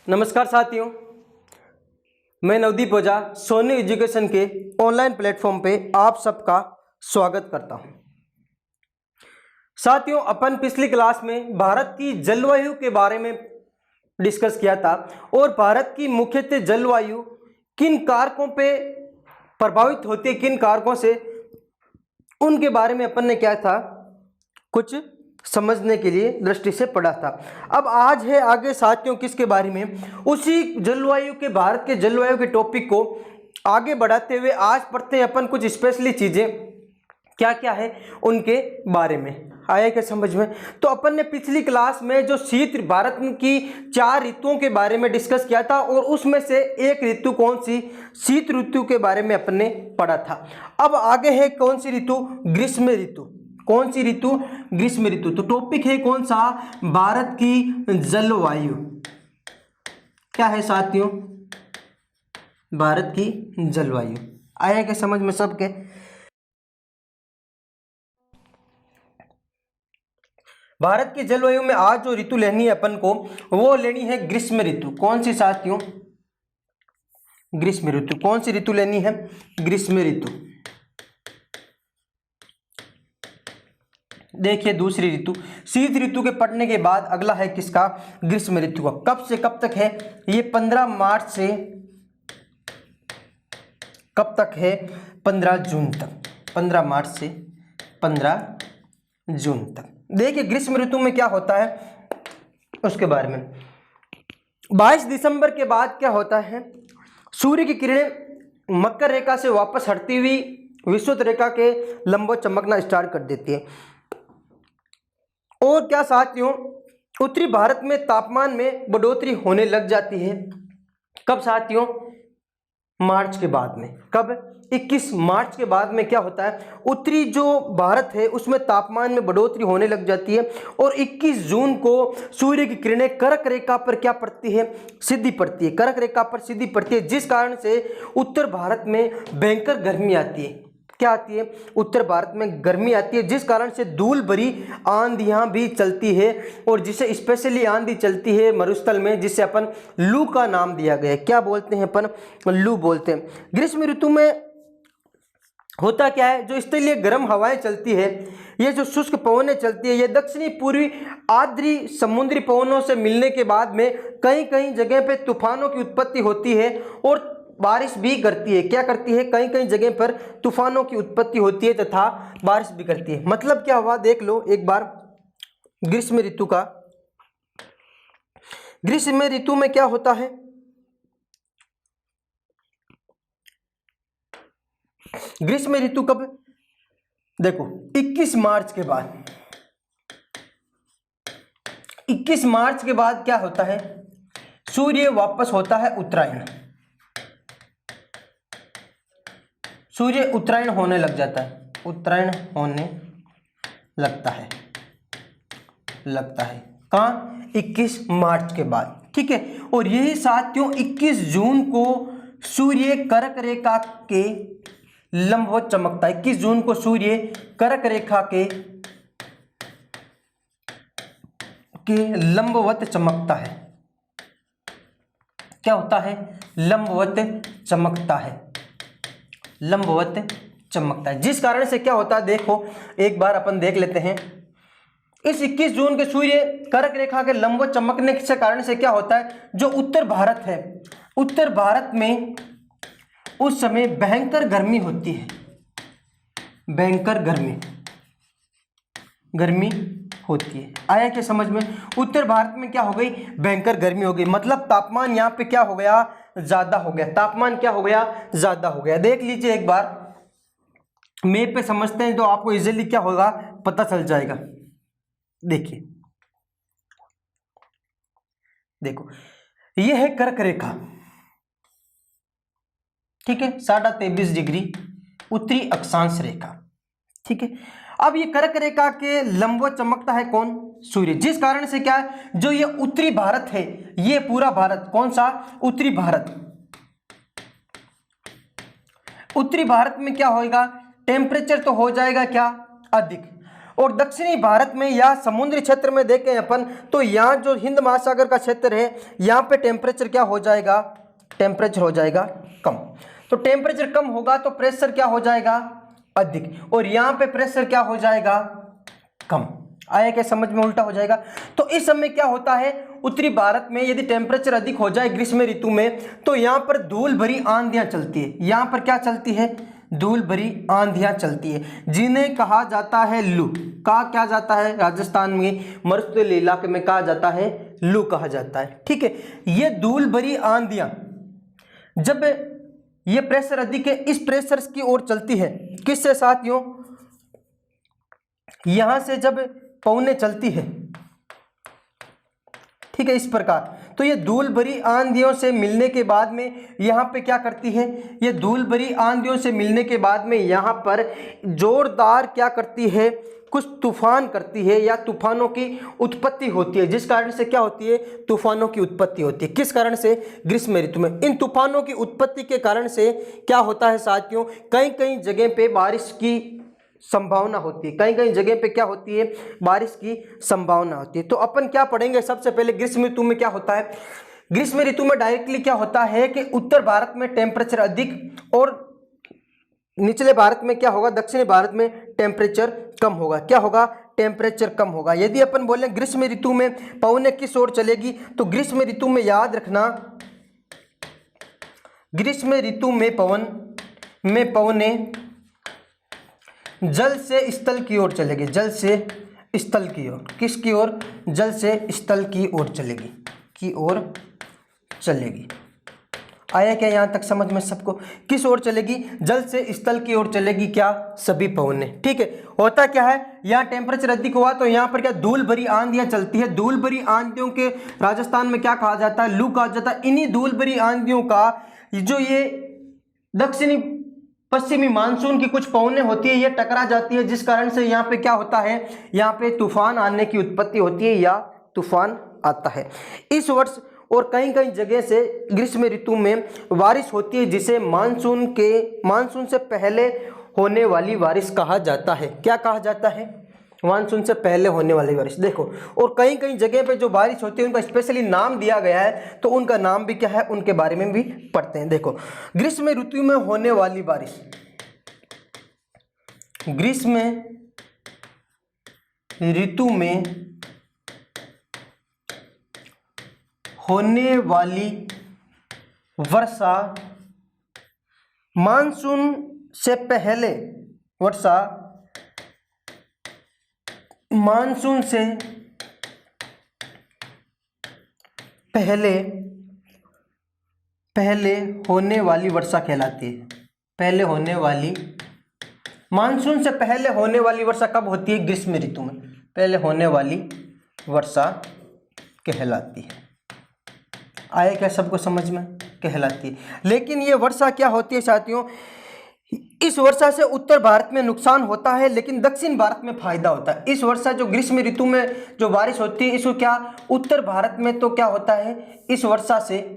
नमस्कार साथियों, मैं नवदीप ओझा सोनी एजुकेशन के ऑनलाइन प्लेटफॉर्म पे आप सबका स्वागत करता हूं। साथियों, अपन पिछली क्लास में भारत की जलवायु के बारे में डिस्कस किया था और भारत की मुख्यतः जलवायु किन कारकों पे प्रभावित होती है, किन कारकों से, उनके बारे में अपन ने क्या था कुछ समझने के लिए दृष्टि से पढ़ा था। अब आज है आगे साथियों किसके बारे में, उसी जलवायु के, भारत के जलवायु के टॉपिक को आगे बढ़ाते हुए आज पढ़ते हैं अपन कुछ स्पेशली चीजें क्या क्या है उनके बारे में। आया क्या समझ में? तो अपन ने पिछली क्लास में जो शीत, भारत की 4 ऋतुओं के बारे में डिस्कस किया था और उसमें से एक ऋतु कौन सी, शीत ऋतु के बारे में अपन ने पढ़ा था। अब आगे है कौन सी ऋतु, ग्रीष्म ऋतु। कौन सी ऋतु? ग्रीष्म ऋतु। तो टॉपिक है कौन सा, भारत की जलवायु। क्या है साथियों? भारत की जलवायु। आया क्या समझ में सबके? भारत की जलवायु में आज जो ऋतु लेनी है अपन को, वो लेनी है ग्रीष्म ऋतु। कौन सी साथियों? ग्रीष्म ऋतु। कौन सी ऋतु लेनी है? ग्रीष्म ऋतु। देखिए दूसरी ऋतु, शीत ऋतु के पढ़ने के बाद अगला है किसका, ग्रीष्म ऋतु का। कब से कब तक है ये? 15 मार्च से कब तक है? 15 जून तक। 15 मार्च से 15 जून तक। देखिए ग्रीष्म ऋतु में क्या होता है उसके बारे में। 22 दिसंबर के बाद क्या होता है, सूर्य की किरणें मकर रेखा से वापस हटती हुई विषुवत रेखा के लंबवत चमकना स्टार्ट कर देती है। और क्या साथियों, उत्तरी भारत में तापमान में बढ़ोतरी होने लग जाती है। कब साथियों? मार्च के बाद में। कब? 21 मार्च के बाद में क्या होता है, उत्तरी जो भारत है उसमें तापमान में बढ़ोतरी होने लग जाती है और 21 जून को सूर्य की किरणें कर्क रेखा पर क्या पड़ती है, सीधी पड़ती है। कर्क रेखा पर सीधी पड़ती है, जिस कारण से उत्तर भारत में भयंकर गर्मी आती है। क्या आती है? उत्तर भारत में गर्मी आती है, जिस कारण से धूल भरी आंधियां भी चलती है और जिसे स्पेशली आंधी चलती है मरुस्थल में, जिसे अपन लू का नाम दिया गया है। क्या बोलते हैं अपन? लू बोलते हैं। ग्रीष्म ऋतु में होता क्या है, जो इसके लिए गर्म हवाएं चलती है, ये जो शुष्क पवनें चलती है, ये दक्षिणी पूर्वी आर्द्री समुद्री पवनों से मिलने के बाद में कहीं कहीं जगह पे तूफानों की उत्पत्ति होती है और बारिश भी करती है। क्या करती है? कहीं कहीं जगह पर तूफानों की उत्पत्ति होती है तथा बारिश भी करती है। मतलब क्या हुआ देख लो एक बार ग्रीष्म ऋतु का। ग्रीष्म ऋतु में क्या होता है, ग्रीष्म ऋतु कब? देखो 21 मार्च के बाद। 21 मार्च के बाद क्या होता है, सूर्य वापस होता है उत्तरायण। सूर्य उत्तरायण होने लग जाता है, उत्तरायण होने लगता है कहाँ? 21 मार्च के बाद। ठीक है। और यही साथियों 21 जून को सूर्य कर्क रेखा के लंबवत चमकता है। 21 जून को सूर्य कर्क रेखा के लंबवत चमकता है। क्या होता है? लंबवत चमकता है। लंबवत चमकता है, जिस कारण से क्या होता है देखो एक बार अपन देख लेते हैं। इस 21 जून के सूर्य कर्क रेखा के लंबवत चमकने के कारण से क्या होता है, जो उत्तर भारत है, उत्तर भारत में उस समय भयंकर गर्मी होती है। भयंकर गर्मी होती है। आया क्या समझ में? उत्तर भारत में क्या हो गई, भयंकर गर्मी हो गई। मतलब तापमान यहाँ पे क्या हो गया, ज्यादा हो गया। तापमान क्या हो गया, ज्यादा हो गया। देख लीजिए एक बार मैप पे समझते हैं तो आपको इजीली क्या होगा पता चल जाएगा। देखिए देखो ये है कर्क रेखा। ठीक है, 23.5 डिग्री उत्तरी अक्षांश रेखा। ठीक है। अब ये कर्क रेखा के लंबवत चमकता है कौन? सूर्य। जिस कारण से क्या है, जो ये उत्तरी भारत है, ये पूरा भारत, कौन सा? उत्तरी भारत। उत्तरी भारत में क्या होगा, टेम्परेचर तो हो जाएगा क्या, अधिक। और दक्षिणी भारत में या समुद्री क्षेत्र में देखें अपन तो यहाँ जो हिंद महासागर का क्षेत्र है यहाँ पे टेम्परेचर क्या हो जाएगा, टेम्परेचर हो जाएगा कम। तो टेम्परेचर कम होगा तो प्रेशर क्या हो जाएगा, अधिक, और यहाँ पे प्रेशर क्या हो जाएगा, कम। आया क्या समझ में, उल्टा हो जाएगा। तो इस समय क्या होता है, उत्तरी भारत में यदि टेम्परेचर अधिक हो जाए ग्रीष्म ऋतु में तो यहाँ पर धूल भरी आंधियां चलती है। यहाँ पर क्या चलती है, धूल भरी आंधियां चलती है, जिन्हें कहा जाता है लू। कहा क्या जाता है, राजस्थान में मरुस्थलीय इलाके में कहा जाता है लू कहा जाता है। ठीक है, ये धूल भरी आंधियां जब ये प्रेशर अधिक है, इस प्रेशर की ओर चलती है, किससे साथियों, यहां से जब पवनें चलती है, ठीक है, इस प्रकार। तो ये धूल भरी आंधियों से मिलने के बाद में यहाँ पे क्या करती है, ये धूल भरी आंधियों से मिलने के बाद में यहाँ पर जोरदार क्या करती है, कुछ तूफान करती है या तूफानों की उत्पत्ति होती है, जिस कारण से क्या होती है, तूफानों की उत्पत्ति होती है। किस कारण से, ग्रीष्म ऋतु में। इन तूफानों की उत्पत्ति के कारण से क्या होता है साथियों, कई कई जगह पे बारिश की संभावना होती है, कई कई जगह पे क्या होती है, बारिश की संभावना होती है। तो अपन क्या पढ़ेंगे, सबसे पहले ग्रीष्म ऋतु में क्या होता है। ग्रीष्म ऋतु में डायरेक्टली क्या होता है कि उत्तर भारत में टेम्परेचर अधिक और निचले भारत में क्या होगा, दक्षिणी भारत में टेम्परेचर कम होगा। क्या होगा, टेम्परेचर कम होगा। यदि अपन बोले ग्रीष्म ऋतु में पवनें किस ओर चलेगी, तो ग्रीष्म ऋतु में याद रखना, ग्रीष्म ऋतु में पवनें जल से स्थल की ओर चलेगी, जल से स्थल की ओर। किसकी ओर, जल से स्थल की ओर चलेगी, की ओर चलेगी। आया क्या यहाँ तक समझ में सबको, किस ओर चलेगी, जल से स्थल की ओर चलेगी क्या, सभी पवनें। ठीक है, होता क्या है, यहाँ टेम्परेचर अधिक हुआ तो यहाँ पर क्या धूल भरी आंधियां चलती है। धूल भरी आंधियों के राजस्थान में क्या कहा जाता है, लू कहा जाता है। इन्हीं धूल भरी आंधियों का जो ये दक्षिणी पश्चिमी मानसून की कुछ पवनें होती है, ये टकरा जाती है, जिस कारण से यहाँ पे क्या होता है, यहाँ पे तूफान आने की उत्पत्ति होती है या तूफान आता है। इस वर्ष और कई कई जगह से ग्रीष्म ऋतु में बारिश होती है, जिसे मानसून से पहले होने वाली बारिश कहा जाता है। क्या कहा जाता है, मानसून से पहले होने वाली बारिश। देखो, और कई कई जगह पे जो बारिश होती है उनका स्पेशली नाम दिया गया है, तो उनका नाम भी क्या है, उनके बारे में भी पढ़ते हैं। देखो, ग्रीष्म ऋतु में होने वाली बारिश, ग्रीष्म ऋतु में होने वाली वर्षा, मानसून से पहले वर्षा, मानसून से पहले होने वाली वर्षा कहलाती है। पहले होने वाली, मानसून से पहले होने वाली वर्षा कब होती है, ग्रीष्म ऋतु में पहले होने वाली वर्षा कहलाती है। आया क्या सबको समझ में, कहलाती है। लेकिन ये वर्षा क्या होती है साथियों, इस वर्षा से उत्तर भारत में नुकसान होता है लेकिन दक्षिण भारत में फायदा होता है। इस वर्षा जो ग्रीष्म ऋतु में जो बारिश होती है, इसको क्या, उत्तर भारत में तो क्या होता है, इस वर्षा से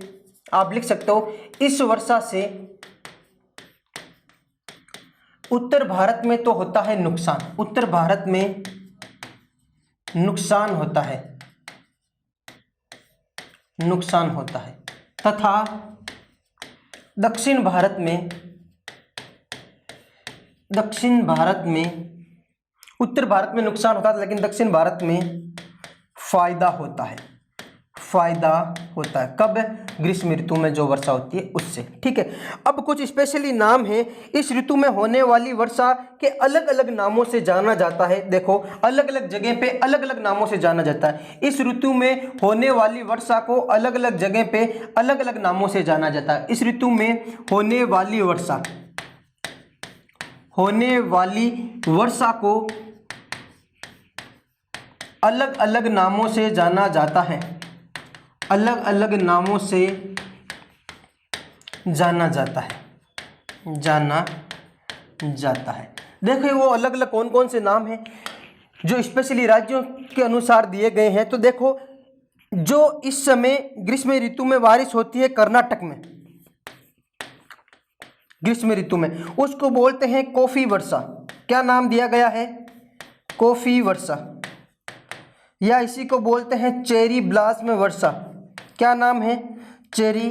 आप लिख सकते हो, इस वर्षा से उत्तर भारत में तो होता है नुकसान, उत्तर भारत में नुकसान होता है, नुकसान होता है, तथा दक्षिण भारत में, उत्तर भारत में नुकसान होता है लेकिन दक्षिण भारत में फायदा होता है, फायदा होता है। कब, ग्रीष्म ऋतु में जो वर्षा होती है उससे। ठीक है, अब कुछ स्पेशली नाम है, इस ऋतु में होने वाली वर्षा के अलग अलग नामों से जाना जाता है। देखो, अलग अलग जगह पे अलग अलग नामों से जाना जाता है। इस ऋतु में होने वाली वर्षा को अलग अलग जगह पे अलग अलग नामों से जाना जाता है। इस ऋतु में होने वाली वर्षा, होने वाली वर्षा को अलग अलग नामों से जाना जाता है, अलग अलग नामों से जाना जाता है, जाना जाता है। देखो, वो अलग अलग कौन कौन से नाम हैं जो स्पेशली राज्यों के अनुसार दिए गए हैं। तो देखो, जो इस समय ग्रीष्म ऋतु में बारिश होती है कर्नाटक में, ग्रीष्म ऋतु में, उसको बोलते हैं कॉफी वर्षा। क्या नाम दिया गया है, कॉफी वर्षा, या इसी को बोलते हैं चेरी ब्लॉसम वर्षा। क्या नाम है? चेरी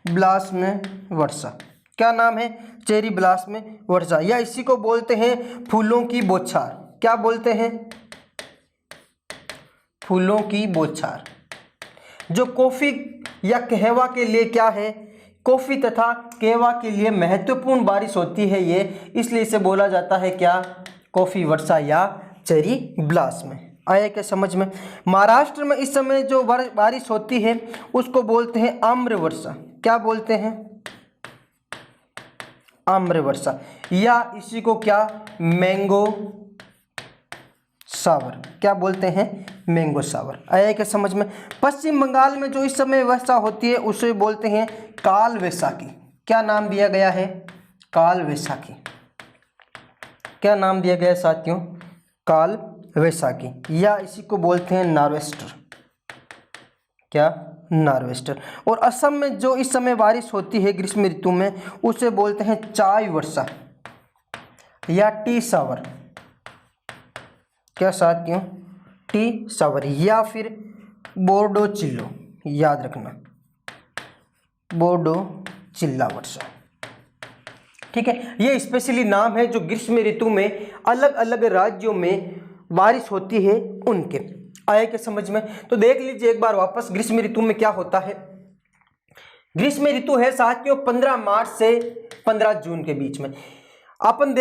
ब्लॉसम वर्षा। क्या नाम है? चेरी ब्लॉसम वर्षा, या इसी को बोलते हैं फूलों की बौछार। क्या बोलते हैं? फूलों की बौछार। जो कॉफी या कहवा के लिए क्या है? कॉफी तथा कहवा के लिए महत्वपूर्ण बारिश होती है ये, इसलिए इसे बोला जाता है क्या? कॉफी वर्षा या चेरी ब्लॉसम। आया क्या समझ में? महाराष्ट्र में इस समय जो बारिश होती है उसको बोलते हैं आम्र वर्षा। क्या बोलते हैं? आम्र वर्षा, या इसी को क्या? मैंगो सावर। क्या बोलते हैं? मैंगो सावर। आया क्या समझ में? पश्चिम बंगाल में जो इस समय वर्षा होती है उसे बोलते हैं काल वैसाखी। क्या नाम दिया गया है? काल वैसाखी। क्या नाम दिया गया है साथियों? काल वैसाखी, या इसी को बोलते हैं नार्वेस्टर। क्या? नार्वेस्टर। और असम में जो इस समय बारिश होती है ग्रीष्म ऋतु में उसे बोलते हैं चाय वर्षा या टी सावर। क्या साथियों? टी सावर, या फिर बोर्डो चिल्लो। याद रखना, बोर्डो चिल्ला वर्षा। ठीक है, ये स्पेशली नाम है जो ग्रीष्म ऋतु में अलग अलग राज्यों में बारिश होती है उनके। आया क्या समझ में? तो देख लीजिए एक बार वापस ग्रीष्म ऋतु में क्या होता है। ग्रीष्म ऋतु है साथियों 15 मार्च से 15 जून के बीच में। अपन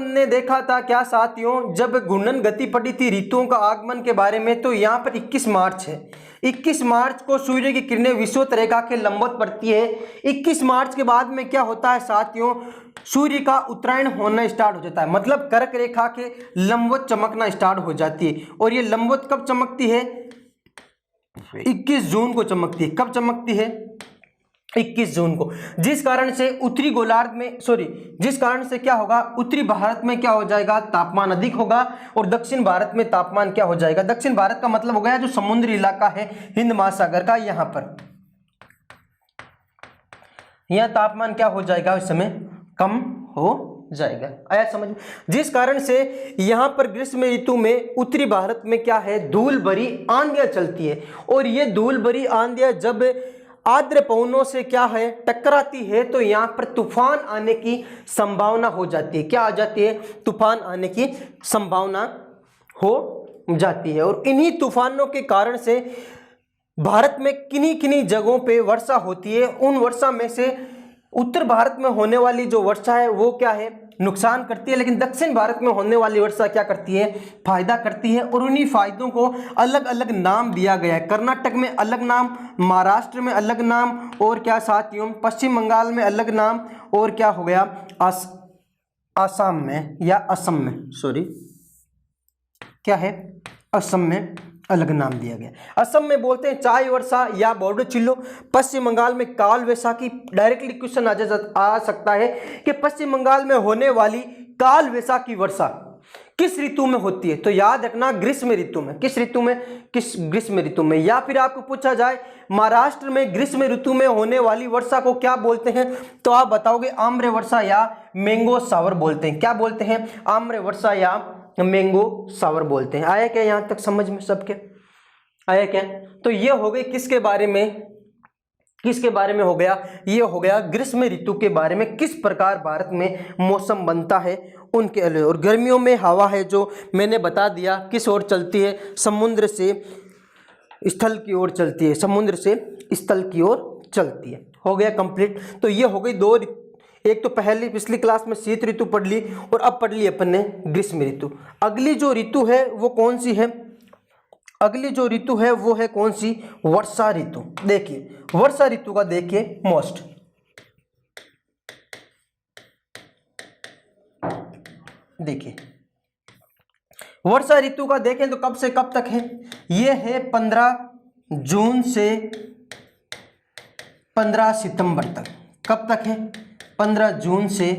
ने देखा था क्या साथियों, जब घूर्णन गति पड़ी थी ऋतुओं का आगमन के बारे में, तो यहाँ पर 21 मार्च है। 21 मार्च को सूर्य की किरणें विषुवत रेखा के लंबवत पड़ती है। 21 मार्च के बाद में क्या होता है साथियों? सूर्य का उत्तरायण होना स्टार्ट हो जाता है, मतलब कर्क रेखा के लंबवत चमकना स्टार्ट हो जाती है। और ये लंबवत कब चमकती है? 21 जून को चमकती है। कब चमकती है? 21 जून को। जिस कारण से उत्तरी गोलार्ध में जिस कारण से क्या होगा? उत्तरी भारत में क्या हो जाएगा? तापमान अधिक होगा, और दक्षिण भारत में तापमान क्या हो जाएगा? दक्षिण भारत का मतलब हो गया जो समुद्री इलाका है हिंद महासागर का, यहाँ पर यह तापमान क्या हो जाएगा? इस समय कम हो जाएगा। आया समझ में? जिस कारण से यहाँ पर ग्रीष्म ऋतु में उत्तरी भारत में क्या है? धूल भरी आंधियां चलती है, और ये धूल भरी आंधियां जब आर्द्र पवनों से क्या है? टकराती है, तो यहाँ पर तूफान आने की संभावना हो जाती है। क्या आ जाती है? तूफान आने की संभावना हो जाती है। और इन्हीं तूफानों के कारण से भारत में किन्हीं किन्हीं जगहों पे वर्षा होती है। उन वर्षा में से उत्तर भारत में होने वाली जो वर्षा है वो क्या है? नुकसान करती है, लेकिन दक्षिण भारत में होने वाली वर्षा क्या करती है? फायदा करती है। और उन्हीं फायदों को अलग अलग नाम दिया गया है। कर्नाटक में अलग नाम, महाराष्ट्र में अलग नाम, और क्या साथियों? पश्चिम बंगाल में अलग नाम, और क्या हो गया? आसाम में या असम में क्या है? असम में अलग नाम दिया गया। असम में बोलते हैं चाय वर्षा या बोर्डो चिल्लो। पश्चिम बंगाल में काल वैसाखी। डायरेक्टली क्वेश्चन आ सकता है कि पश्चिम बंगाल में होने वाली काल वैसाखी वर्षा किस ऋतु में होती है? तो याद रखना ग्रीष्म ऋतु में। किस ऋतु में? ग्रीष्म ऋतु में। या फिर आपको पूछा जाए महाराष्ट्र में ग्रीष्म ऋतु में होने वाली वर्षा को क्या बोलते हैं, तो आप बताओगे आम्र वर्षा या मैंगो सावर बोलते हैं। क्या बोलते हैं? आम्र वर्षा या मैंगो सावर बोलते हैं। आया क्या यहाँ तक समझ में सबके? आया क्या? तो ये हो गई किसके बारे में हो गया? ये हो गया ग्रीष्म ऋतु के बारे में, किस प्रकार भारत में मौसम बनता है उनके लिए। और गर्मियों में हवा है जो मैंने बता दिया किस ओर चलती है? समुद्र से स्थल की ओर चलती है। समुद्र से स्थल की ओर चलती है। हो गया कंप्लीट। तो ये हो गई दो, एक तो पिछली क्लास में शीत ऋतु पढ़ ली, और अब पढ़ ली अपन ने ग्रीष्म ऋतु। अगली जो ऋतु है वो कौन सी है? अगली जो ऋतु है वो है कौन सी? वर्षा ऋतु। देखिए वर्षा ऋतु का देखिए मोस्ट, देखिए वर्षा ऋतु का देखें तो कब से कब तक है? ये है 15 जून से 15 सितंबर तक। कब तक है? 15 जून से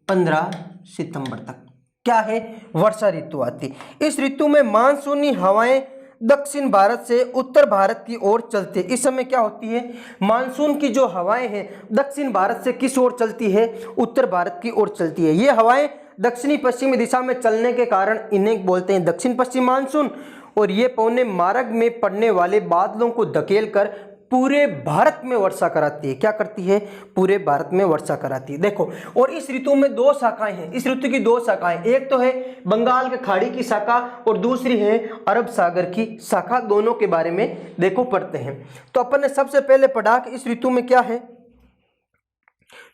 15 सितंबर तक क्या है? वर्षा ऋतु आती। इस ऋतु में मानसूनी हवाएं दक्षिण भारत से उत्तर भारत की ओर चलती है। इस समय क्या होती है? मानसून की जो हवाएं हैं दक्षिण भारत से किस ओर चलती है? उत्तर भारत की ओर चलती है। ये हवाएं दक्षिणी पश्चिमी दिशा में चलने के कारण इन्हें बोलते हैं दक्षिण पश्चिम मानसून। और ये पौने मार्ग में पड़ने वाले बादलों को धकेलकर पूरे भारत में वर्षा कराती है। क्या करती है? पूरे भारत में वर्षा कराती है। देखो, और इस ऋतु में दो शाखाएं हैं, इस ऋतु की दो शाखाएं, एक तो है बंगाल की खाड़ी की शाखा और दूसरी है अरब सागर की शाखा। दोनों के बारे में देखो पढ़ते हैं। तो अपन ने सबसे पहले पढ़ा कि इस ऋतु में क्या है,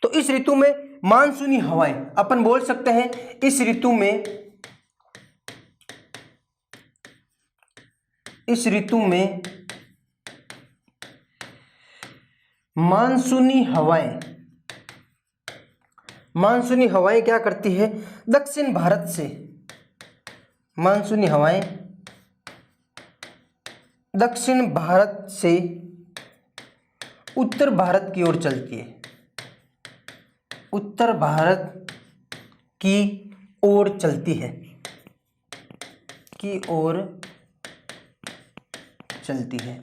तो इस ऋतु में मानसूनी हवाएं, अपन बोल सकते हैं इस ऋतु में मानसूनी हवाएं क्या करती है? दक्षिण भारत से मानसूनी हवाएं दक्षिण भारत से उत्तर भारत की ओर चलती है, उत्तर भारत की ओर चलती है,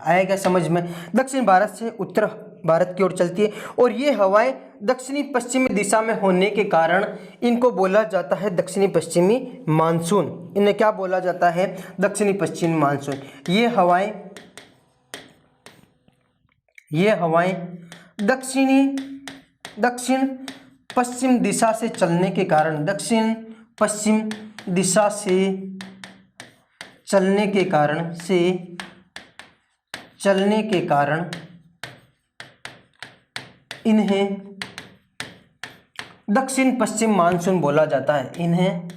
आया क्या समझ में? दक्षिण भारत से उत्तर भारत की ओर चलती है और ये हवाएं दक्षिणी पश्चिमी दिशा में होने के कारण इनको बोला जाता है दक्षिणी पश्चिमी मानसून। इन्हें क्या बोला जाता है? दक्षिणी पश्चिमी मानसून। ये हवाएं दक्षिण पश्चिम दिशा से चलने के कारण, दक्षिण पश्चिम दिशा से चलने के कारण इन्हें दक्षिण पश्चिम मानसून बोला जाता है। इन्हें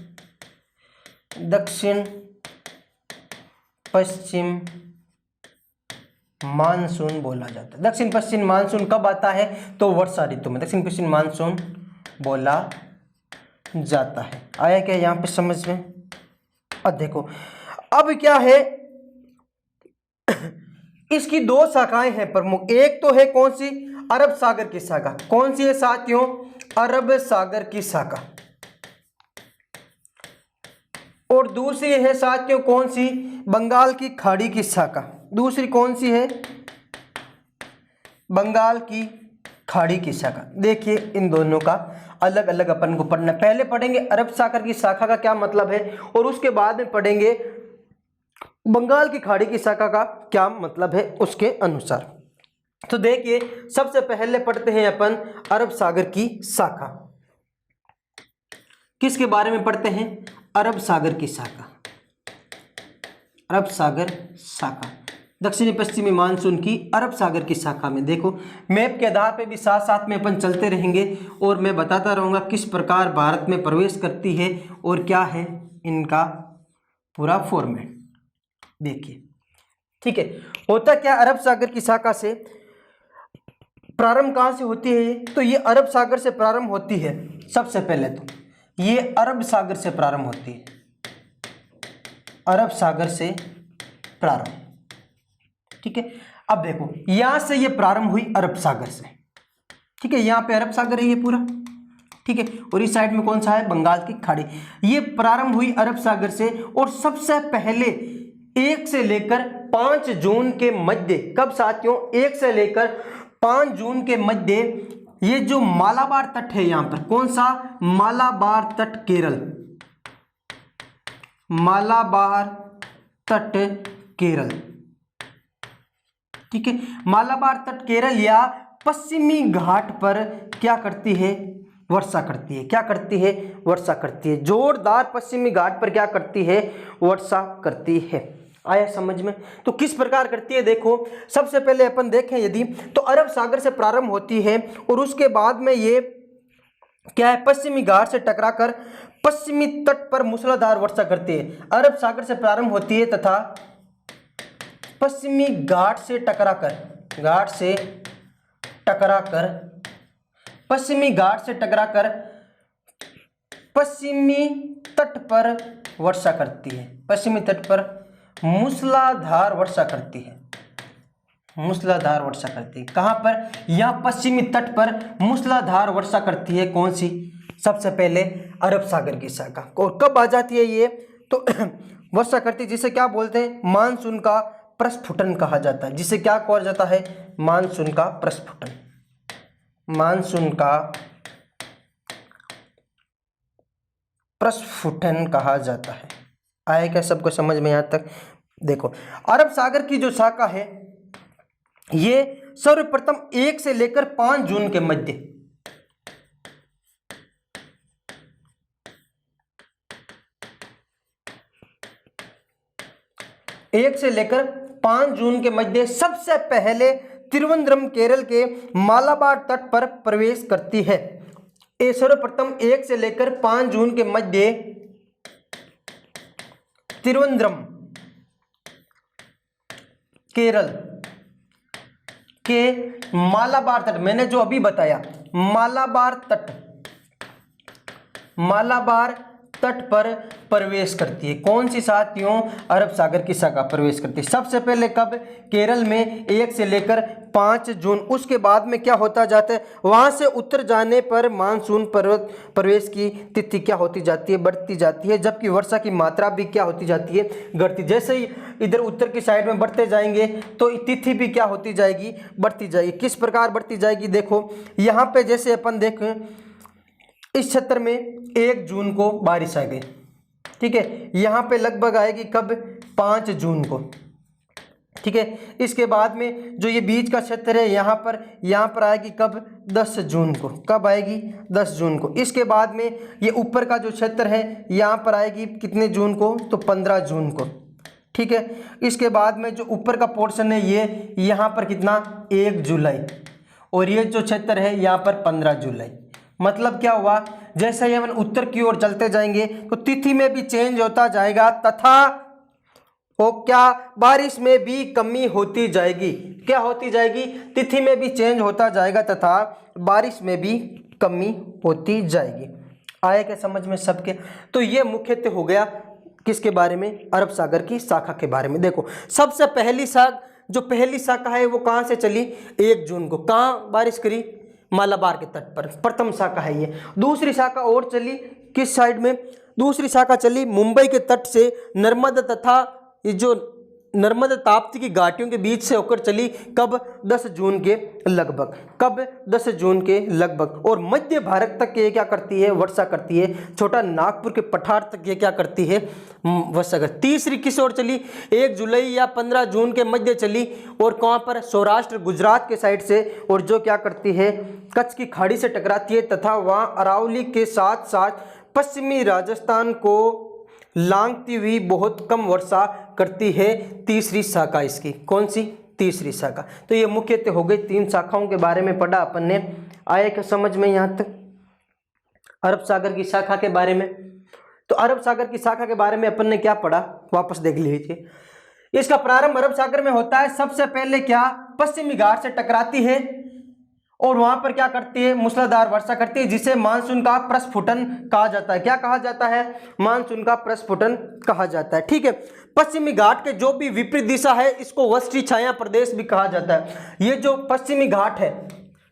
दक्षिण पश्चिम मानसून बोला जाता है। दक्षिण पश्चिम मानसून कब आता है? तो वर्षा ऋतु में दक्षिण पश्चिम मानसून बोला जाता है। आया क्या यहाँ पे समझ में? अब देखो, अब क्या है, इसकी दो शाखाएं हैं प्रमुख। एक तो है कौन सी? अरब सागर की शाखा। कौन सी है साथियों? अरब सागर की शाखा। और दूसरी है साथियों कौन सी? बंगाल की खाड़ी की शाखा। दूसरी कौन सी है? बंगाल की खाड़ी की शाखा। देखिए, इन दोनों का अलग अलग अपन को पढ़ना। पहले पढ़ेंगे अरब सागर की शाखा का क्या मतलब है और उसके बाद में पढ़ेंगे बंगाल की खाड़ी की शाखा का क्या मतलब है उसके अनुसार। तो देखिए, सबसे पहले पढ़ते हैं अपन अरब सागर की शाखा। किसके बारे में पढ़ते हैं? अरब सागर की शाखा। अरब सागर शाखा दक्षिणी पश्चिमी मानसून की अरब सागर की शाखा में। देखो, मैप के आधार पे भी साथ साथ में अपन चलते रहेंगे और मैं बताता रहूँगा किस प्रकार भारत में प्रवेश करती है और क्या है इनका पूरा फॉर्मेट। देखिए, ठीक है, होता क्या अरब सागर की शाखा से प्रारंभ कहाँ से होती है? तो ये अरब सागर से प्रारंभ होती है। सबसे पहले तो ये अरब सागर से प्रारंभ होती है, अरब सागर से प्रारंभ। ठीक है, अब देखो, यहां से ये प्रारंभ हुई अरब सागर से। ठीक है, यहां पे अरब सागर है ये पूरा। ठीक है, और इस साइड में कौन सा है? बंगाल की खाड़ी। ये प्रारंभ हुई अरब सागर से और सबसे पहले 1 से लेकर 5 जून के मध्य, कब साथियों? 1 से लेकर 5 जून के मध्य ये जो मालाबार तट है, यहां पर कौन सा? मालाबार तट केरल, मालाबार तट केरल। ठीक है, मालाबार तट केरल या पश्चिमी घाट पर क्या करती है? वर्षा करती है। क्या करती है? वर्षा करती है। जोरदार पश्चिमी घाट पर क्या करती है? वर्षा करती है। आया समझ में? तो किस प्रकार करती है? देखो, सबसे पहले अपन देखें यदि तो अरब सागर से प्रारंभ होती है और उसके बाद में ये क्या है? पश्चिमी घाट से टकराकर पश्चिमी तट पर मूसलाधार वर्षा करती है। अरब सागर से प्रारंभ होती है तथा पश्चिमी घाट से टकराकर पश्चिमी तट पर वर्षा करती है। पश्चिमी तट पर मूसलाधार वर्षा करती है। मूसलाधार वर्षा करती है। कहां पर? यहां पश्चिमी तट पर मूसलाधार वर्षा करती है। कौन सी? सबसे पहले अरब सागर की शाखा। और कब आ जाती है ये? तो वर्षा करती है, जिसे क्या बोलते हैं? मानसून का प्रस्फुटन कहा जाता है। जिसे क्या कहा जाता है? मानसून का प्रस्फुटन। मानसून का प्रस्फुटन कहा जाता है। आया क्या सबको समझ में? यहाँ तक देखो, अरब सागर की जो शाखा है ये सर्वप्रथम 1 से लेकर 5 जून के मध्य, 1 से लेकर 5 जून के मध्य सबसे पहले तिरुवनंतपुरम केरल के मालाबार तट पर प्रवेश करती है। ये सर्वप्रथम 1 से लेकर 5 जून के मध्य तिरुवनंतपुरम केरल के मालाबार तट, मैंने जो अभी बताया मालाबार तट पर प्रवेश करती है। कौन सी साथियों? अरब सागर की शाखा प्रवेश करती है। सबसे पहले कब? केरल में 1 से लेकर 5 जून। उसके बाद में क्या होता जाता है? वहां से उत्तर जाने पर मानसून पर्वत प्रवेश की तिथि क्या होती जाती है? बढ़ती जाती है, जबकि वर्षा की मात्रा भी क्या होती जाती है? घटती। जैसे ही इधर उत्तर की साइड में बढ़ते जाएंगे तो तिथि भी क्या होती जाएगी? बढ़ती जाएगी। किस प्रकार बढ़ती जाएगी? देखो यहाँ पे जैसे अपन देखें इस क्षेत्र में 1 जून को बारिश आ गई, ठीक है, यहाँ पे लगभग आएगी कब? 5 जून को, ठीक है। इसके बाद में जो ये बीच का क्षेत्र है यहाँ पर आएगी कब? 10 जून को। कब आएगी? 10 जून को। इसके बाद में ये ऊपर का जो क्षेत्र है यहाँ पर आएगी कितने जून को? तो 15 जून को, ठीक है। इसके बाद में जो ऊपर का पोर्शन है ये यहाँ पर कितना? 1 जुलाई, और ये जो क्षेत्र है यहाँ पर 15 जुलाई। मतलब क्या हुआ? जैसे ही हम उत्तर की ओर चलते जाएंगे तो तिथि में भी चेंज होता जाएगा तथा वो क्या? बारिश में भी कमी होती जाएगी। क्या होती जाएगी? तिथि में भी चेंज होता जाएगा तथा बारिश में भी कमी होती जाएगी। आया क्या समझ में सबके? तो ये मुख्यतः हो गया किसके बारे में? अरब सागर की शाखा के बारे में। देखो सबसे पहली शाखा है वो कहाँ से चली? 1 जून को। कहाँ बारिश करी? मालाबार के तट पर। प्रथम शाखा है ये। दूसरी शाखा और चली किस साइड में? दूसरी शाखा चली मुंबई के तट से नर्मदा तथा ये जो नर्मदा ताप्ती की घाटियों के बीच से होकर चली। कब? 10 जून के लगभग। कब? 10 जून के लगभग। और मध्य भारत तक ये क्या करती है? वर्षा करती है। छोटा नागपुर के पठार तक ये क्या करती है? वर्षा करती। तीसरी किस ओर चली? 1 जुलाई या 15 जून के मध्य चली, और कहाँ पर? सौराष्ट्र गुजरात के साइड से, और जो क्या करती है? कच्छ की खाड़ी से टकराती है तथा वहाँ अरावली के साथ साथ पश्चिमी राजस्थान को लांघती हुई बहुत कम वर्षा करती है। तीसरी शाखा इसकी। कौन सी? तीसरी शाखा। तो ये मुख्यतः हो गई 3 शाखाओं के बारे में पढ़ा अपन ने। आया क्या समझ में यहाँ तक? अरब सागर की शाखा के बारे में। तो अरब सागर की शाखा के बारे में अपन ने क्या पढ़ा? वापस देख लीजिए। इसका प्रारंभ अरब सागर में होता है। सबसे पहले क्या? पश्चिमी घाट से टकराती है और वहां पर क्या करती है? मूसलाधार वर्षा करती है, जिसे मानसून का प्रस्फुटन कहा जाता है। क्या कहा जाता है? मानसून का प्रस्फुटन कहा जाता है, ठीक है। पश्चिमी घाट के जो भी विपरीत दिशा है इसको वृष्टि छाया प्रदेश भी कहा जाता है। ये जो पश्चिमी घाट है,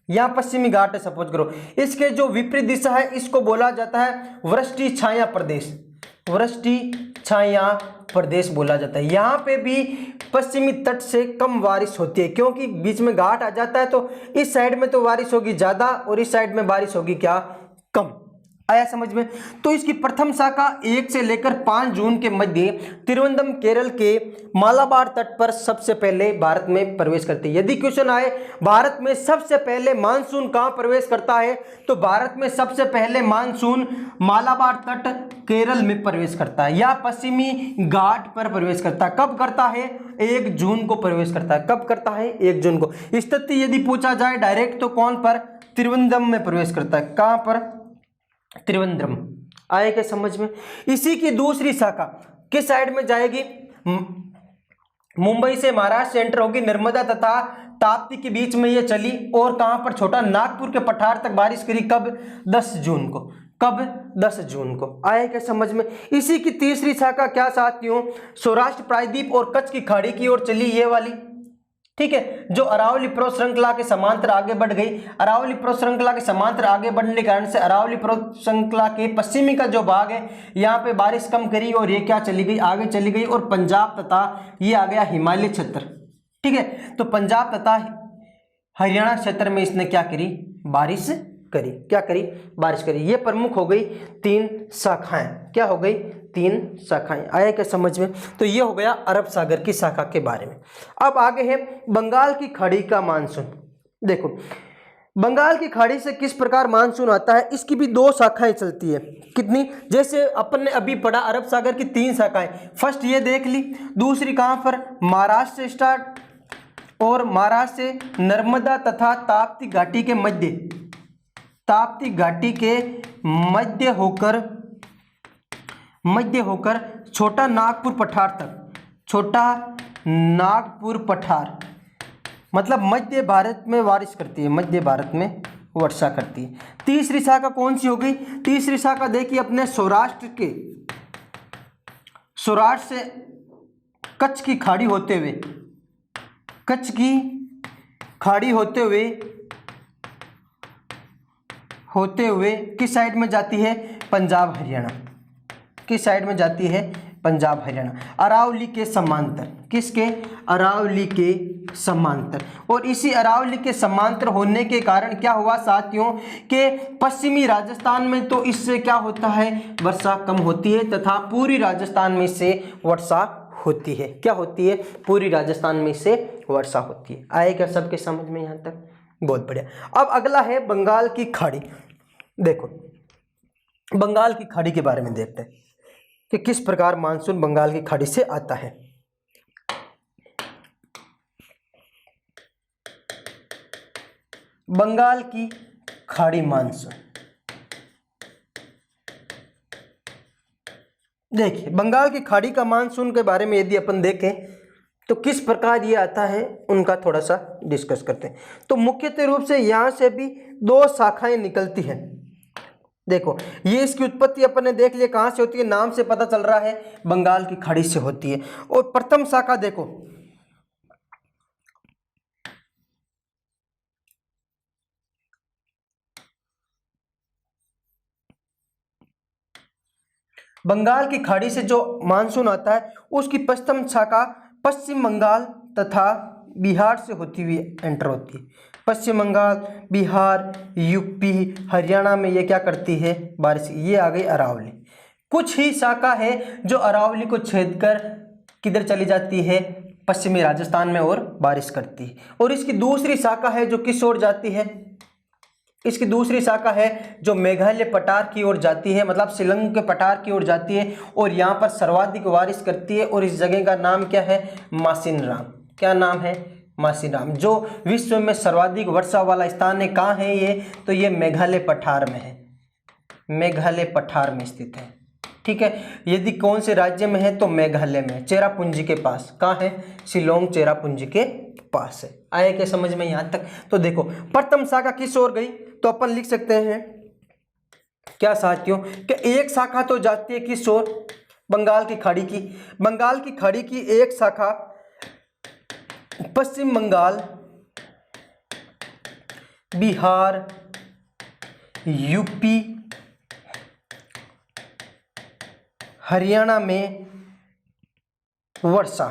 यहाँ पश्चिमी घाट है सपोज करो, इसके जो विपरीत दिशा है इसको बोला जाता है वृष्टि छाया प्रदेश। वृष्टि छाया प्रदेश बोला जाता है। यहाँ पे भी पश्चिमी तट से कम बारिश होती है, क्योंकि बीच में घाट आ जाता है तो इस साइड में तो बारिश होगी ज्यादा और इस साइड में बारिश होगी क्या? कम। आया समझ में? तो इसकी प्रथम शाखा 1 से लेकर 5 जून के मध्य तिरुवनंतपुरम केरल के मालाबार तट पर सबसे पहले भारत में प्रवेश करती है। यदि क्वेश्चन आए भारत में सबसे पहले मानसून कहां प्रवेश करता है, तो भारत में सबसे पहले मानसून मालाबार तट केरल में प्रवेश करता है या पश्चिमी घाट पर प्रवेश करता है। कब करता है? 1 जून को प्रवेश करता है। कब करता है? 1 जून को। स्थिति यदि पूछा जाए डायरेक्ट तो कौन पर? तिरुवनंतपुरम में प्रवेश करता है। कहां पर? त्रिवेंद्रम। आए क्या समझ में? इसी की दूसरी शाखा किस साइड में जाएगी? मुंबई से महाराष्ट्र एंटर होगी, नर्मदा तथा ताप्ती के बीच में ये चली और कहां पर? छोटा नागपुर के पठार तक बारिश करी। कब? 10 जून को। कब? 10 जून को। आए क्या समझ में? इसी की तीसरी शाखा क्या साथियों? सौराष्ट्र प्रायद्वीप और कच्छ की खाड़ी की ओर चली, ये वाली, ठीक है, जो अरावली पर्वत श्रृंखला के समांतर आगे बढ़ गई। अरावली पर्वत श्रृंखला के समांतर आगे बढ़ने के कारण से अरावली पर्वत श्रृंखला के पश्चिमी का जो भाग है यहाँ पे बारिश कम करी और ये क्या चली गई? आगे चली गई और पंजाब तथा ये आ गया हिमालय क्षेत्र, ठीक है। तो पंजाब तथा हरियाणा क्षेत्र में इसने क्या करी? बारिश करी। क्या करी? बारिश करी। ये प्रमुख हो गई 3 शाखाएं। क्या हो गई? 3 शाखाएं। आया क्या समझ में? तो ये हो गया अरब सागर की शाखा के बारे में। अब आगे है बंगाल की खाड़ी का मानसून। देखो बंगाल की खाड़ी से किस प्रकार मानसून आता है, इसकी भी 2 शाखाएं चलती है। कितनी? जैसे अपन ने अभी पढ़ा अरब सागर की 3 शाखाएं, फर्स्ट ये देख ली, दूसरी कहां पर? महाराष्ट्र से स्टार्ट और महाराष्ट्र से नर्मदा तथा ताप्ती घाटी के मध्य, ताप्ती घाटी के मध्य होकर छोटा नागपुर पठार तक, छोटा नागपुर पठार, मतलब मध्य भारत में बारिश करती है, मध्य भारत में वर्षा करती है। तीसरी शाखा कौन सी हो गई? तीसरी शाखा देखिए अपने सौराष्ट्र से कच्छ की खाड़ी होते हुए, कच्छ की खाड़ी होते हुए किस साइड में जाती है? पंजाब हरियाणा। किस साइड में जाती है? पंजाब हरियाणा, अरावली के समांतर। किसके? अरावली के समांतर। और इसी अरावली के समांतर होने के कारण क्या हुआ साथियों के पश्चिमी राजस्थान में तो इससे क्या होता है? वर्षा कम होती है तथा पूरी राजस्थान में से वर्षा होती है। क्या होती है? पूरी राजस्थान में से वर्षा होती है। आएगा सबके समझ में यहाँ तक? बहुत बढ़िया। अब अगला है बंगाल की खाड़ी। देखो बंगाल की खाड़ी के बारे में देखते हैं कि किस प्रकार मानसून बंगाल की खाड़ी से आता है। बंगाल की खाड़ी मानसून, देखिए बंगाल की खाड़ी का मानसून के बारे में यदि अपन देखें तो किस प्रकार ये आता है उनका थोड़ा सा डिस्कस करते हैं। तो मुख्यतः रूप से यहाँ से भी 2 शाखाएं निकलती हैं। देखो ये इसकी उत्पत्ति अपन ने देख लिया कहाँ से होती है, नाम से पता चल रहा है बंगाल की खाड़ी से होती है। और प्रथम शाखा देखो बंगाल की खाड़ी से जो मानसून आता है उसकी पश्चिम शाखा पश्चिम बंगाल तथा बिहार से होती हुई एंटर होती है। पश्चिम बंगाल, बिहार, यूपी, हरियाणा में ये क्या करती है? बारिश। ये आ गई अरावली। कुछ ही शाखा है जो अरावली को छेद कर किधर चली जाती है? पश्चिमी राजस्थान में और बारिश करती है। और इसकी दूसरी शाखा है जो किस ओर जाती है? इसकी दूसरी शाखा है जो मेघालय पठार की ओर जाती है, मतलब शिलांग के पठार की ओर जाती है और यहाँ पर सर्वाधिक बारिश करती है। और इस जगह का नाम क्या है? मासिनराम। क्या नाम है? मासिनराम। जो विश्व में सर्वाधिक वर्षा वाला स्थान है, कहाँ है ये? तो ये मेघालय पठार में है, मेघालय पठार में स्थित है। ठीक है, यदि कौन से राज्य में है? तो मेघालय में, चेरापूंजी के पास। कहाँ है? शिलोंग चेरापूंजी के पास है। आए क्या समझ में यहाँ तक? तो देखो प्रथम शाखा किस ओर गई? तो अपन लिख सकते हैं क्या साथियों कि एक शाखा तो जाती है किस ओर? बंगाल की खाड़ी की। बंगाल की खाड़ी की एक शाखा पश्चिम बंगाल, बिहार, यूपी, हरियाणा में वर्षा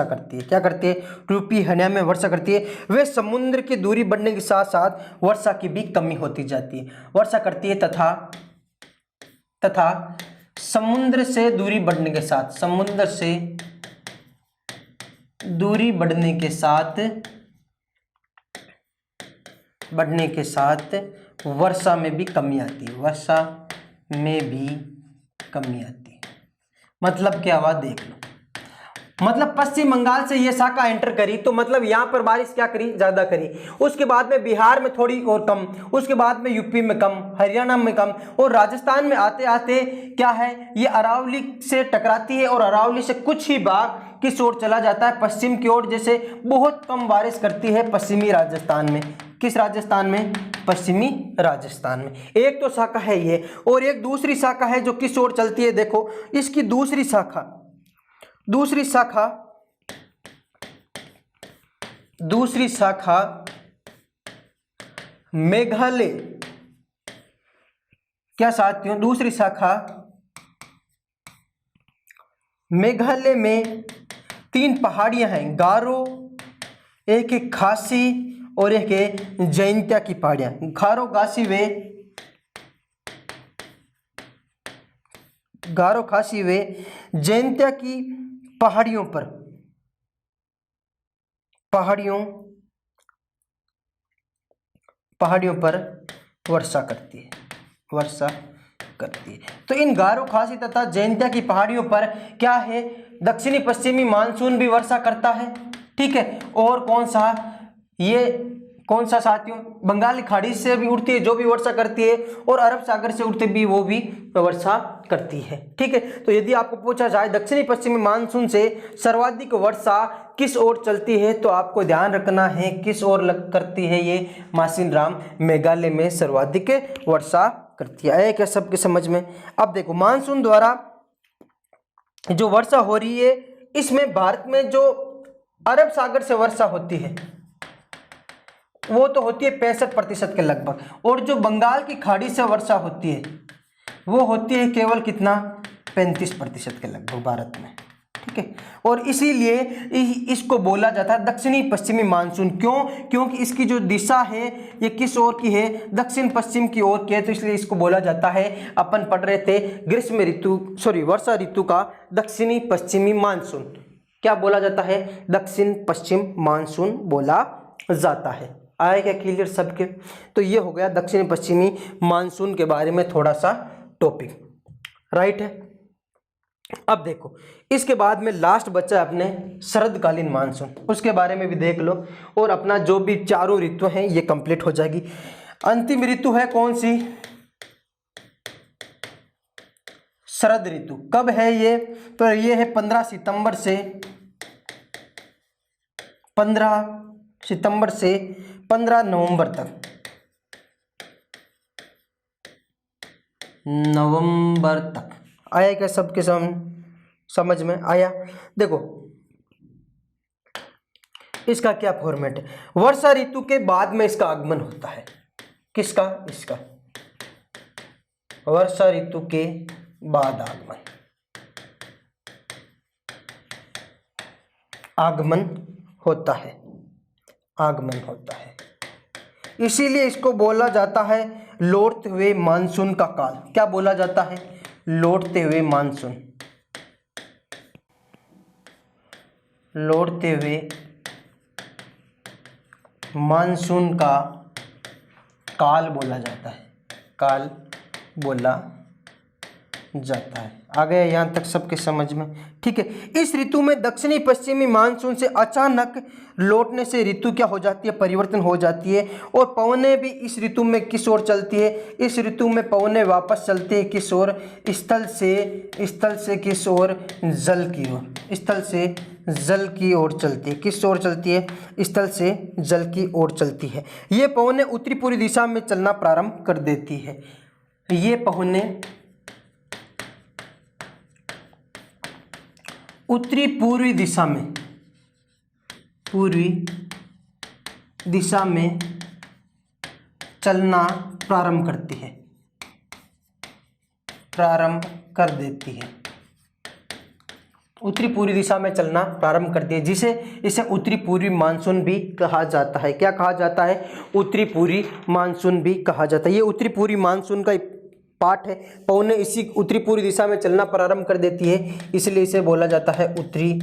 करती है। क्या करती है? यूपी हरियाणा में वर्षा करती है। वे समुद्र की दूरी बढ़ने के साथ साथ वर्षा की भी कमी होती जाती है। वर्षा करती है तथा समुद्र से दूरी बढ़ने के साथ, समुद्र से दूरी बढ़ने के साथ वर्षा में भी कमी आती है। वर्षा में भी कमी आती है। मतलब क्या हुआ देख लो। मतलब पश्चिम बंगाल से ये शाखा एंटर करी तो मतलब यहाँ पर बारिश क्या करी? ज्यादा करी। उसके बाद में बिहार में थोड़ी और कम, उसके बाद में यूपी में कम, हरियाणा में कम, और राजस्थान में आते आते क्या है? ये अरावली से टकराती है और अरावली से कुछ ही भाग किस ओर चला जाता है? पश्चिम की ओर। जैसे बहुत कम बारिश करती है पश्चिमी राजस्थान में। किस राजस्थान में? पश्चिमी राजस्थान में। एक तो शाखा है ये, और एक दूसरी शाखा है जो किस ओर चलती है। देखो इसकी दूसरी शाखा मेघालय। क्या साथियों? दूसरी शाखा मेघालय में 3 पहाड़ियां हैं, गारो, एक खासी और एक है जैंतिया की पहाड़ियाँ। गारो खासी वे जैंतिया की पहाड़ियों पर वर्षा करती है। तो इन गारो खासी तथा जैंतिया की पहाड़ियों पर क्या है, दक्षिणी पश्चिमी मानसून भी वर्षा करता है। ठीक है, और कौन सा साथियों, बंगाली खाड़ी से भी उठती है जो भी वर्षा करती है, और अरब सागर से उठते भी वो भी वर्षा करती है। ठीक है, तो यदि आपको पूछा जाए दक्षिणी पश्चिमी मानसून से सर्वाधिक वर्षा किस ओर चलती है, तो आपको ध्यान रखना है किस ओर करती है, ये मासिनराम मेघालय में सर्वाधिक वर्षा करती है। आया क्या सबके समझ में? अब देखो, मानसून द्वारा जो वर्षा हो रही है, इसमें भारत में जो अरब सागर से वर्षा होती है वो तो होती है 65% के लगभग, और जो बंगाल की खाड़ी से वर्षा होती है वो होती है केवल कितना, 35% के लगभग भारत में। ठीक है, और इसीलिए इसको बोला जाता है दक्षिणी पश्चिमी मानसून। क्यों? क्योंकि इसकी जो दिशा है ये किस ओर की है, दक्षिण पश्चिम की ओर की है, तो इसलिए इसको बोला जाता है, अपन पढ़ रहे थे वर्षा ऋतु का दक्षिणी पश्चिमी मानसून। क्या बोला जाता है? दक्षिण पश्चिम मानसून बोला जाता है। आया क्या क्लियर सबके? तो ये हो गया दक्षिण पश्चिमी मानसून के बारे में थोड़ा सा टॉपिक, राइट है। अब देखो, इसके बाद में लास्ट बचा है अपने शरदकालीन मानसून, उसके बारे में भी देख लो, और अपना जो भी चारों ऋतु हैं ये कंप्लीट हो जाएगी। अंतिम ऋतु है कौन सी? शरद ऋतु। कब है ये? तो ये है 15 सितंबर से 15 नवंबर तक। आया क्या सबके समझ में आया? देखो, इसका क्या फॉर्मेट है, वर्षा ऋतु के बाद में इसका आगमन होता है। किसका? इसका वर्षा ऋतु के बाद आगमन होता है। इसीलिए इसको बोला जाता है लौटते हुए मानसून का काल। क्या बोला जाता है? लौटते हुए मानसून का काल बोला जाता है। आ गया यहाँ तक सबके समझ में? ठीक है, इस ऋतु में दक्षिणी पश्चिमी मानसून से अचानक लौटने से ऋतु क्या हो जाती है, परिवर्तन हो जाती है, और पवनें भी इस ऋतु में किस ओर चलती है? इस ऋतु में पवनें वापस चलती है किस ओर? स्थल से किस ओर? जल की ओर। स्थल से जल की ओर चलती है। किस ओर चलती है? स्थल से जल की ओर चलती है। ये पवनें उत्तरी पूर्वी दिशा में चलना प्रारंभ कर देती है। ये पवनें उत्तरी पूर्वी दिशा में चलना प्रारंभ कर देती है। उत्तरी पूर्वी दिशा में चलना प्रारंभ करती है, इसे उत्तरी पूर्वी मानसून भी कहा जाता है। क्या कहा जाता है? उत्तरी पूर्वी मानसून भी कहा जाता है। ये उत्तरी पूर्वी मानसून का पार्ट है। पवनें इसी उत्तरी पूर्वी दिशा में चलना प्रारंभ कर देती है, इसलिए इसे बोला जाता है उत्तरी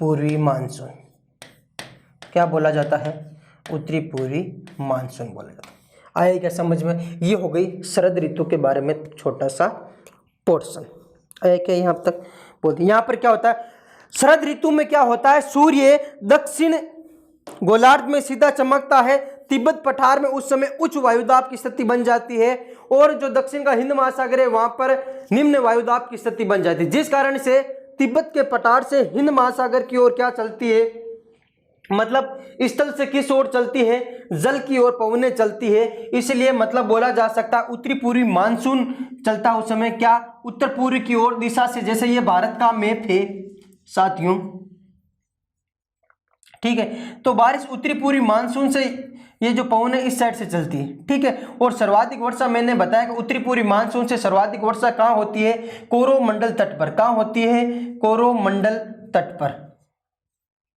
पूर्वी मानसून। क्या बोला जाता है? उत्तरी पूर्वी मानसून बोला जाता है। आया क्या समझ में? ये हो गई शरद ऋतु के बारे में छोटा सा पोर्शन। आया क्या यहाँ तक? बोलते यहाँ पर क्या होता है, शरद ऋतु में क्या होता है, सूर्य दक्षिण गोलार्ध में सीधा चमकता है। तिब्बत पठार में उस समय उच्च वायुदाब की स्थिति बन जाती है, और जो दक्षिण का हिंद महासागर है वहां पर निम्न वायुदाब की स्थिति बन जाती है, जिस कारण से तिब्बत के पठार से हिंद महासागर की ओर क्या चलती है, मतलब स्थल से किस ओर चलती है? जल की ओर पवनें चलती है। इसलिए मतलब बोला जा सकता है उत्तरी पूर्वी मानसून चलता है उस समय क्या, उत्तर पूर्व की ओर दिशा से। जैसे ये भारत का मैप है साथियों, ठीक है, तो बारिश उत्तरी पूर्वी मानसून से ये जो पवनें इस साइड से चलती है, ठीक है। और सर्वाधिक वर्षा मैंने बताया कि उत्तरी पूर्वी मानसून से सर्वाधिक वर्षा कहाँ होती है? कोरोमंडल तट पर। कहाँ होती है? कोरोमंडल तट पर।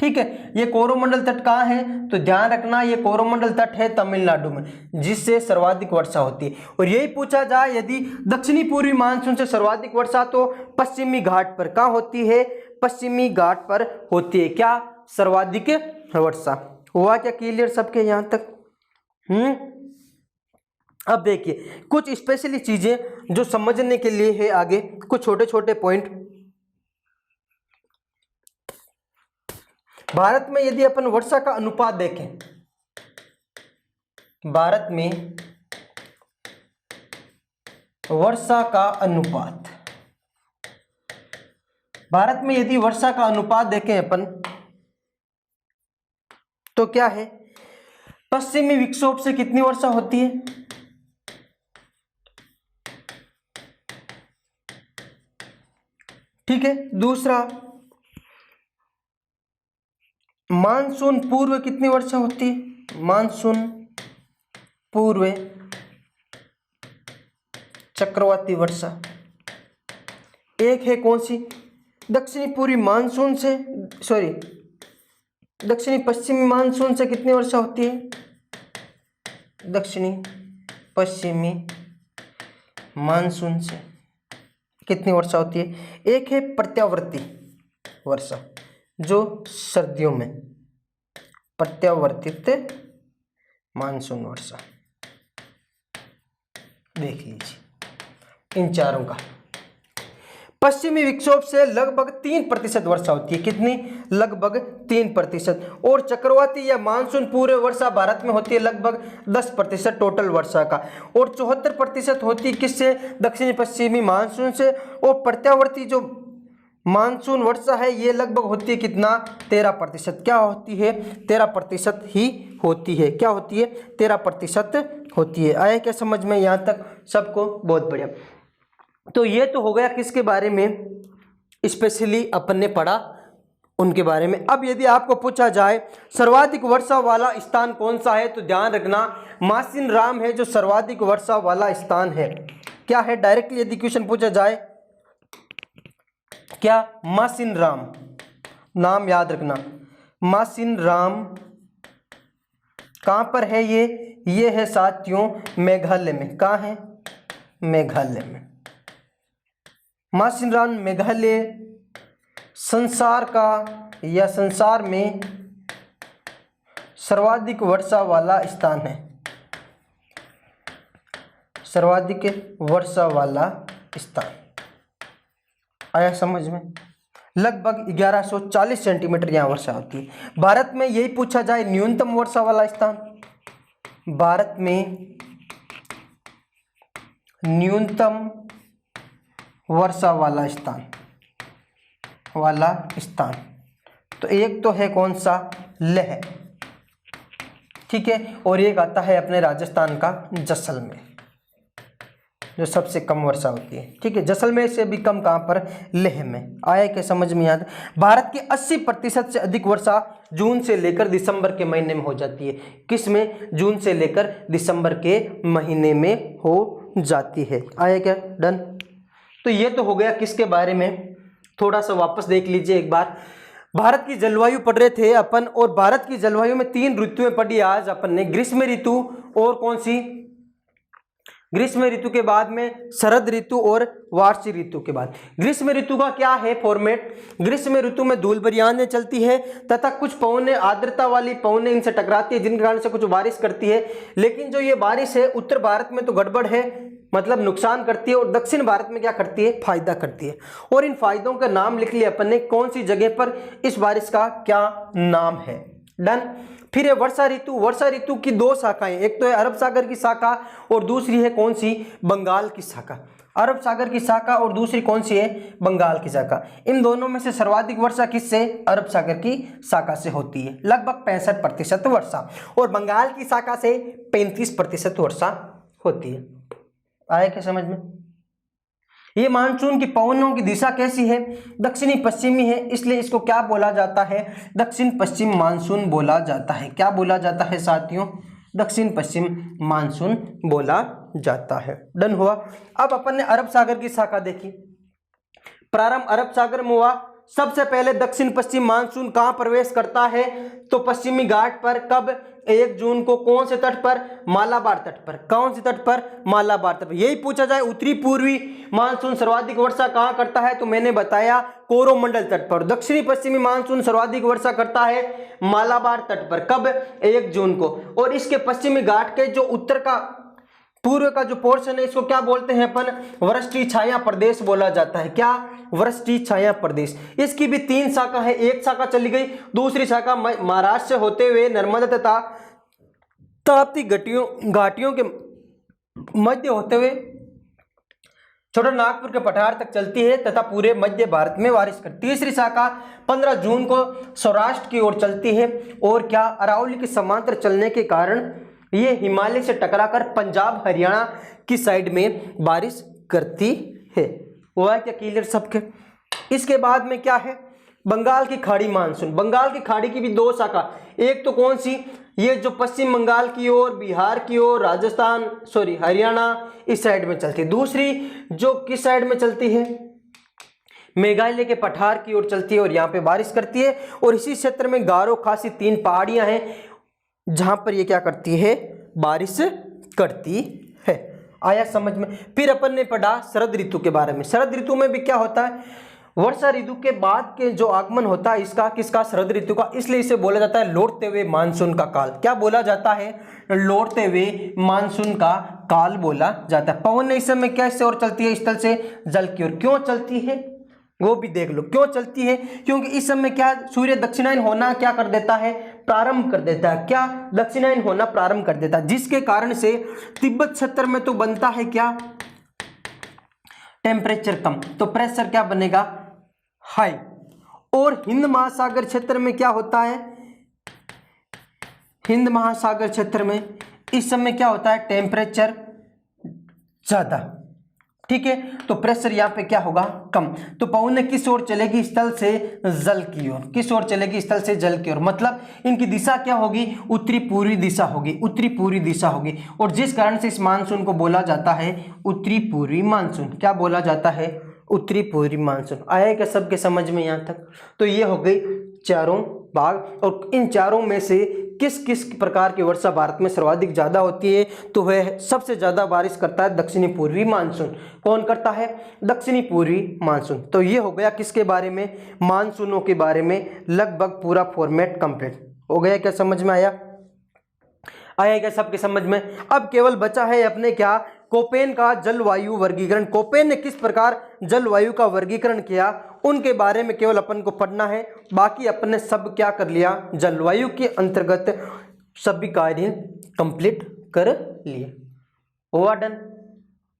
ठीक है। ये कोरोमंडल तट कहाँ है, तो ध्यान रखना ये कोरोमंडल तट है तमिलनाडु में, जिससे सर्वाधिक वर्षा होती है। और यही पूछा जाए यदि दक्षिणी पूर्वी मानसून से सर्वाधिक वर्षा तो पश्चिमी घाट पर कहाँ होती है, पश्चिमी घाट पर होती है क्या, सर्वाधिक वर्षा। हुआ क्या क्लियर सबके यहां तक? अब देखिए कुछ स्पेशली चीजें जो समझने के लिए है, आगे कुछ छोटे छोटे पॉइंट। भारत में यदि अपन वर्षा का अनुपात देखें, भारत में वर्षा का अनुपात, भारत में यदि वर्षा का अनुपात देखें अपन तो क्या है, पश्चिमी विक्षोभ से कितनी वर्षा होती है, ठीक है। दूसरा, मानसून पूर्व कितनी वर्षा होती है, मानसून पूर्व चक्रवाती वर्षा। एक है कौन सी, दक्षिणी पूर्वी मानसून से, सॉरी दक्षिणी पश्चिमी मानसून से कितनी वर्षा होती है, दक्षिणी पश्चिमी मानसून से कितनी वर्षा होती है। एक है प्रत्यावर्ती वर्षा, जो सर्दियों में, प्रत्यावर्तित मानसून वर्षा, देख लीजिए इन चारों का। पश्चिमी विक्षोभ से लगभग 3% वर्षा होती है, कितनी, लगभग 3%। और चक्रवाती या मानसून पूर्व वर्षा भारत में होती है लगभग 10% टोटल वर्षा का। और 74% होती है किससे, दक्षिणी पश्चिमी मानसून से। और प्रत्यावर्ती जो मानसून वर्षा है ये लगभग होती है कितना, 13%। क्या होती है, 13% ही होती है। क्या होती है, 13% होती है। आया क्या समझ में यहाँ तक सबको? बहुत बढ़िया। तो ये तो हो गया किसके बारे में, स्पेशली अपन ने पढ़ा उनके बारे में। अब यदि आपको पूछा जाए सर्वाधिक वर्षा वाला स्थान कौन सा है, तो ध्यान रखना मासिनराम है जो सर्वाधिक वर्षा वाला स्थान है। क्या है, डायरेक्टली यदि क्वेश्चन पूछा जाए क्या, मासिनराम, नाम याद रखना, मासिनराम कहां पर है ये है साथियों मेघालय में। कहां है, मेघालय में। मासिनराम मेघालय संसार का या संसार में सर्वाधिक वर्षा वाला स्थान है, सर्वाधिक वर्षा वाला स्थान। आया समझ में? लगभग 1140 सेंटीमीटर यहाँ वर्षा होती है। भारत में यही पूछा जाए न्यूनतम वर्षा वाला स्थान, भारत में न्यूनतम वर्षा वाला स्थान, तो एक तो है कौन सा, लेह, ठीक है। और एक आता है अपने राजस्थान का जैसलमेर, जो सबसे कम वर्षा होती है, ठीक है। जैसलमेर से भी कम कहाँ पर, लेह में। आया क्या समझ में याद? भारत की 80% से अधिक वर्षा जून से लेकर दिसंबर के महीने में हो जाती है। किस में, जून से लेकर दिसंबर के महीने में हो जाती है। आया क्या, डन? तो ये तो हो गया किसके बारे में, थोड़ा सा वापस देख लीजिए एक बार। भारत की जलवायु पढ़ रहे थे अपन, और भारत की जलवायु में 3 ऋतुएं पढ़ी आज अपन ने, ग्रीष्म ऋतु और कौन सी, ग्रीष्म ऋतु के बाद में शरद ऋतु और वार्षिक ऋतु के बाद। ग्रीष्म ऋतु का क्या है फॉर्मेट, ग्रीष्म ऋतु में धूल भरी आंधियां चलती है तथा कुछ पवनें, आर्द्रता वाली पवनें इनसे टकराती है, जिनके कारण से कुछ बारिश करती है। लेकिन जो ये बारिश है उत्तर भारत में तो गड़बड़ है, मतलब नुकसान करती है, और दक्षिण भारत में क्या करती है, फायदा करती है। और इन फायदों का नाम लिख लिया अपन ने, कौन सी जगह पर इस बारिश का क्या नाम है। डन। फिर है वर्षा ऋतु। वर्षा ऋतु की 2 शाखाएं, एक तो है अरब सागर की शाखा और दूसरी है कौन सी, बंगाल की शाखा। अरब सागर की शाखा और दूसरी कौन सी है, बंगाल की शाखा। इन दोनों में से सर्वाधिक वर्षा किससे, अरब सागर की शाखा से होती है, लगभग 65% वर्षा, और बंगाल की शाखा से 35% वर्षा होती है। आया क्या समझ में? ये मानसून की पवनों की दिशा कैसी है, दक्षिणी पश्चिमी है, इसलिए इसको क्या बोला जाता है, दक्षिण पश्चिम मानसून बोला जाता है। क्या बोला जाता है साथियों, दक्षिण पश्चिम मानसून बोला जाता है। डन हुआ। अब अपन ने अरब सागर की शाखा देखी, प्रारंभ अरब सागर में हुआ सबसे पहले दक्षिण पश्चिम मानसून कहां प्रवेश करता है? तो पश्चिमी घाट पर। कब? 1 जून को। कौन से तट पर? मालाबार तट पर। कौन से तट पर? मालाबार तट पर। यही पूछा जाए उत्तरी पूर्वी मानसून सर्वाधिक वर्षा कहां करता है? तो मैंने बताया कोरोमंडल तट पर। दक्षिणी पश्चिमी मानसून सर्वाधिक वर्षा करता है मालाबार तट पर। कब? 1 जून को। और इसके पश्चिमी घाट के जो उत्तर का पूर्व का जो पोर्शन है इसको क्या बोलते हैं अपन? वृष्टि छाया प्रदेश बोला जाता है। क्या? वृष्टि छाया प्रदेश। इसकी भी 3 शाखा है। एक शाखा चली गई, दूसरी शाखा महाराष्ट्र से होते हुए नर्मदा तथा ताप्ती घाटियों के मध्य होते हुए छोटा नागपुर के पठार तक चलती है तथा पूरे मध्य भारत में बारिश करती है। तीसरी शाखा 15 जून को सौराष्ट्र की ओर चलती है और क्या? अरावली के समांतर चलने के कारण ये हिमालय से टकराकर पंजाब हरियाणा की साइड में बारिश करती है। हुआ क्या क्लियर सबके? इसके बाद में क्या है? बंगाल की खाड़ी मानसून। बंगाल की खाड़ी की भी 2 शाखा। एक तो कौन सी? ये जो पश्चिम बंगाल की ओर, बिहार की ओर, हरियाणा इस साइड में चलती है। दूसरी जो किस साइड में चलती है? मेघालय के पठार की ओर चलती है और यहाँ पे बारिश करती है। और इसी क्षेत्र में गारो खासी 3 पहाड़ियां हैं जहां पर ये क्या करती है? बारिश करती है। आया समझ में? फिर अपन ने पढ़ा शरद ऋतु के बारे में। शरद ऋतु में भी क्या होता है? वर्षा ऋतु के बाद के जो आगमन होता है इसका, किसका? शरद ऋतु का। इसलिए इसे बोला जाता है लौटते हुए मानसून का काल। क्या बोला जाता है? लौटते हुए मानसून का काल बोला जाता है। पवन इस समय कैसे और चलती है? स्थल से जल की ओर। क्यों चलती है वो भी देख लो। क्यों चलती है? क्योंकि इस समय क्या? सूर्य दक्षिणायन होना क्या कर देता है? प्रारंभ कर देता है। क्या? दक्षिणायन होना प्रारंभ कर देता है, जिसके कारण से तिब्बत क्षेत्र में तो बनता है क्या? टेम्परेचर कम, तो प्रेशर क्या बनेगा? हाई। और हिंद महासागर क्षेत्र में क्या होता है? हिंद महासागर क्षेत्र में इस समय क्या होता है? टेम्परेचर ज्यादा। ठीक है, तो प्रेशर यहाँ पे क्या होगा? कम। तो पवन किस ओर चलेगी? स्थल से जल की ओर। किस ओर चलेगी? स्थल से जल की ओर। मतलब इनकी दिशा क्या होगी? उत्तरी पूर्वी दिशा होगी। उत्तरी पूर्वी दिशा होगी। और जिस कारण से इस मानसून को बोला जाता है उत्तरी पूर्वी मानसून। क्या बोला जाता है? उत्तरी पूर्वी मानसून। आया क्या सबके समझ में यहाँ तक? तो ये हो गई चारों भाग। और इन चारों में से किस किस प्रकार की वर्षा भारत में सर्वाधिक ज्यादा होती है? तो वह सबसे ज्यादा बारिश करता है दक्षिणी पूर्वी मानसून। कौन करता है? दक्षिणी पूर्वी मानसून। तो ये हो गया किसके बारे में? मानसूनों के बारे में लगभग पूरा फॉर्मेट कंप्लीट हो गया। क्या समझ में आया? आया क्या सबके समझ में? अब केवल बचा है अपने क्या? कोपेन का जलवायु वर्गीकरण। कोपेन ने किस प्रकार जलवायु का वर्गीकरण किया उनके बारे में केवल अपन को पढ़ना है। बाकी अपन ने सब क्या कर लिया? जलवायु के अंतर्गत सभी कार्य कंप्लीट कर लिए। हुआ डन?